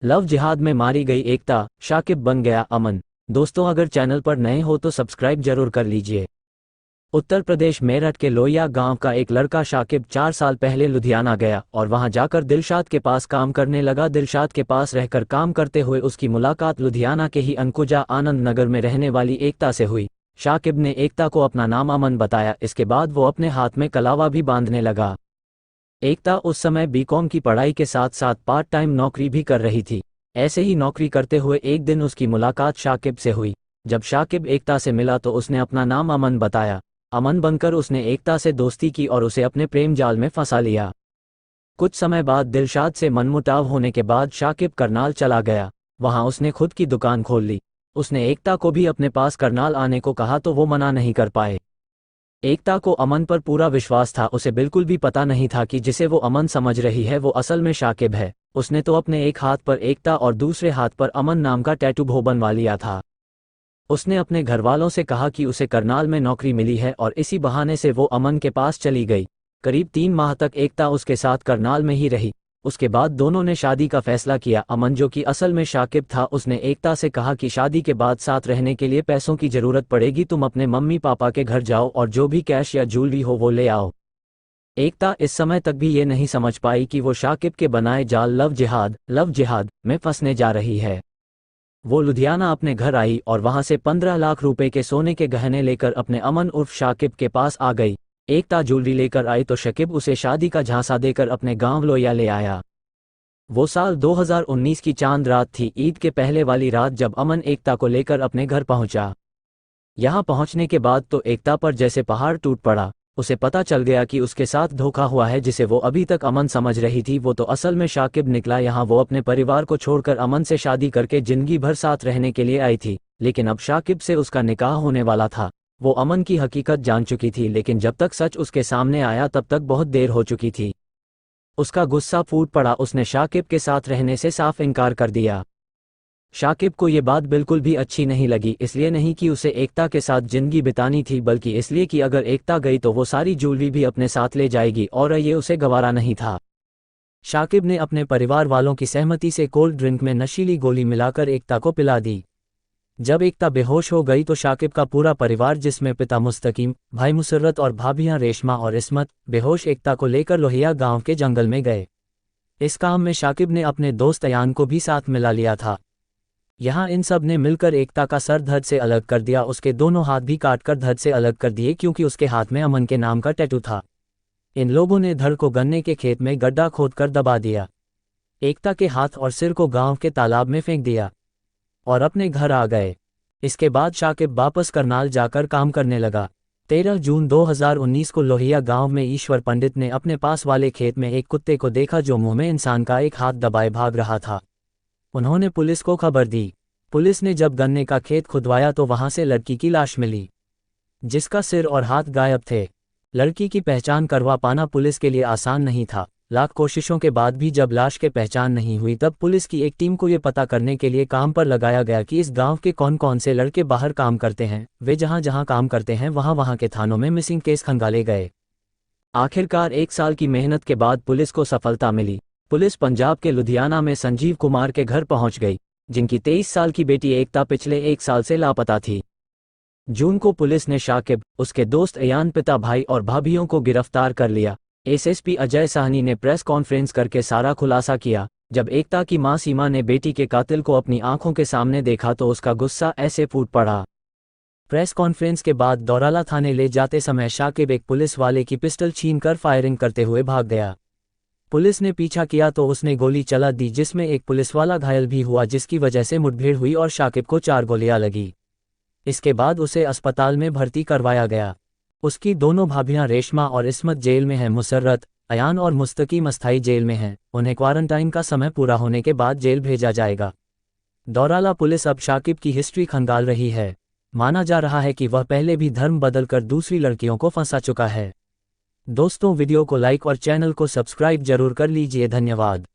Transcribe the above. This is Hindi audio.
लव जिहाद में मारी गई एकता, शाकिब बन गया अमन। दोस्तों, अगर चैनल पर नए हो तो सब्सक्राइब जरूर कर लीजिए। उत्तर प्रदेश मेरठ के लोहिया गांव का एक लड़का शाकिब 4 साल पहले लुधियाना गया और वहां जाकर दिलशाद के पास काम करने लगा। दिलशाद के पास रहकर काम करते हुए उसकी मुलाकात लुधियाना के ही अंकुजा आनंद नगर में रहने वाली एकता से हुई। शाकिब ने एकता को अपना नाम अमन बताया। इसके बाद वो अपने हाथ में कलावा भी बांधने लगा। एकता उस समय बीकॉम की पढ़ाई के साथ साथ पार्ट टाइम नौकरी भी कर रही थी। ऐसे ही नौकरी करते हुए एक दिन उसकी मुलाकात शाकिब से हुई। जब शाकिब एकता से मिला तो उसने अपना नाम अमन बताया। अमन बनकर उसने एकता से दोस्ती की और उसे अपने प्रेम जाल में फंसा लिया। कुछ समय बाद दिलशाद से मनमुटाव होने के बाद शाकिब करनाल चला गया। वहां उसने खुद की दुकान खोल ली। उसने एकता को भी अपने पास करनाल आने को कहा तो वो मना नहीं कर पाए। एकता को अमन पर पूरा विश्वास था। उसे बिल्कुल भी पता नहीं था कि जिसे वो अमन समझ रही है वो असल में शाकिब है। उसने तो अपने एक हाथ पर एकता और दूसरे हाथ पर अमन नाम का टैटू भी बनवा लिया था। उसने अपने घरवालों से कहा कि उसे करनाल में नौकरी मिली है और इसी बहाने से वो अमन के पास चली गई। करीब 3 माह तक एकता उसके साथ करनाल में ही रही। उसके बाद दोनों ने शादी का फैसला किया। अमन, जो कि असल में शाकिब था, उसने एकता से कहा कि शादी के बाद साथ रहने के लिए पैसों की जरूरत पड़ेगी, तुम अपने मम्मी पापा के घर जाओ और जो भी कैश या ज्वेलरी हो वो ले आओ। एकता इस समय तक भी ये नहीं समझ पाई कि वो शाकिब के बनाए जाल लव जिहाद में फंसने जा रही है। वो लुधियाना अपने घर आई और वहां से 15 लाख रुपए के सोने के गहने लेकर अपने अमन उर्फ शाकिब के पास आ गई। एकता ज्वेलरी लेकर आई तो शाकिब उसे शादी का झांसा देकर अपने गांव लोहिया ले आया। वो साल 2019 की चांद रात थी, ईद के पहले वाली रात, जब अमन एकता को लेकर अपने घर पहुंचा। यहां पहुंचने के बाद तो एकता पर जैसे पहाड़ टूट पड़ा। उसे पता चल गया कि उसके साथ धोखा हुआ है। जिसे वो अभी तक अमन समझ रही थी वो तो असल में शाकिब निकला। यहाँ वो अपने परिवार को छोड़कर अमन से शादी करके जिंदगी भर साथ रहने के लिए आई थी, लेकिन अब शाकिब से उसका निकाह होने वाला था। वो अमन की हकीकत जान चुकी थी, लेकिन जब तक सच उसके सामने आया तब तक बहुत देर हो चुकी थी। उसका गुस्सा फूट पड़ा। उसने शाकिब के साथ रहने से साफ इनकार कर दिया। शाकिब को ये बात बिल्कुल भी अच्छी नहीं लगी, इसलिए नहीं कि उसे एकता के साथ जिंदगी बितानी थी, बल्कि इसलिए कि अगर एकता गई तो वो सारी ज्वेलरी भी अपने साथ ले जाएगी और ये उसे गवारा नहीं था। शाकिब ने अपने परिवार वालों की सहमति से कोल्ड ड्रिंक में नशीली गोली मिलाकर एकता को पिला दी। जब एकता बेहोश हो गई तो शाकिब का पूरा परिवार, जिसमें पिता मुस्तकीम, भाई मुसर्रत और भाभियां रेशमा और इस्मत, बेहोश एकता को लेकर लोहिया गांव के जंगल में गए। इस काम में शाकिब ने अपने दोस्त अयान को भी साथ मिला लिया था। यहाँ इन सब ने मिलकर एकता का सर धड़ से अलग कर दिया। उसके दोनों हाथ भी काटकर धड़ से अलग कर दिए, क्योंकि उसके हाथ में अमन के नाम का टैटू था। इन लोगों ने धड़ को गन्ने के खेत में गड्ढा खोदकर दबा दिया। एकता के हाथ और सिर को गांव के तालाब में फेंक दिया और अपने घर आ गए। इसके बाद शाकिब वापस करनाल जाकर काम करने लगा। 13 जून 2019 को लोहिया गांव में ईश्वर पंडित ने अपने पास वाले खेत में एक कुत्ते को देखा जो मुंह में इंसान का एक हाथ दबाए भाग रहा था। उन्होंने पुलिस को खबर दी। पुलिस ने जब गन्ने का खेत खुदवाया तो वहां से लड़की की लाश मिली, जिसका सिर और हाथ गायब थे। लड़की की पहचान करवा पाना पुलिस के लिए आसान नहीं था। लाख कोशिशों के बाद भी जब लाश की पहचान नहीं हुई तब पुलिस की एक टीम को ये पता करने के लिए काम पर लगाया गया कि इस गांव के कौन कौन से लड़के बाहर काम करते हैं। वे जहां जहां काम करते हैं वहां वहां के थानों में मिसिंग केस खंगाले गए। आखिरकार 1 साल की मेहनत के बाद पुलिस को सफलता मिली। पुलिस पंजाब के लुधियाना में संजीव कुमार के घर पहुंच गई, जिनकी 23 साल की बेटी एकता पिछले 1 साल से लापता थी। जून को पुलिस ने शाकिब, उसके दोस्त अयान, पिता, भाई और भाभियों को गिरफ्तार कर लिया। एसएसपी अजय साहनी ने प्रेस कॉन्फ्रेंस करके सारा खुलासा किया। जब एकता की मां सीमा ने बेटी के कातिल को अपनी आंखों के सामने देखा तो उसका गुस्सा ऐसे फूट पड़ा। प्रेस कॉन्फ्रेंस के बाद दौराला थाने ले जाते समय शाकिब एक पुलिस वाले की पिस्टल छीनकर फायरिंग करते हुए भाग गया। पुलिस ने पीछा किया तो उसने गोली चला दी, जिसमें एक पुलिसवाला घायल भी हुआ, जिसकी वजह से मुठभेड़ हुई और शाकिब को 4 गोलियां लगी। इसके बाद उसे अस्पताल में भर्ती करवाया गया। उसकी दोनों भाभियां रेशमा और इस्मत जेल में हैं। मुसर्रत, अयान और मुस्तकीम अस्थाई जेल में हैं। उन्हें क्वारंटाइन का समय पूरा होने के बाद जेल भेजा जाएगा। दौराला पुलिस अब शाकिब की हिस्ट्री खंगाल रही है। माना जा रहा है कि वह पहले भी धर्म बदलकर दूसरी लड़कियों को फंसा चुका है। दोस्तों, वीडियो को लाइक और चैनल को सब्सक्राइब जरूर कर लीजिए। धन्यवाद।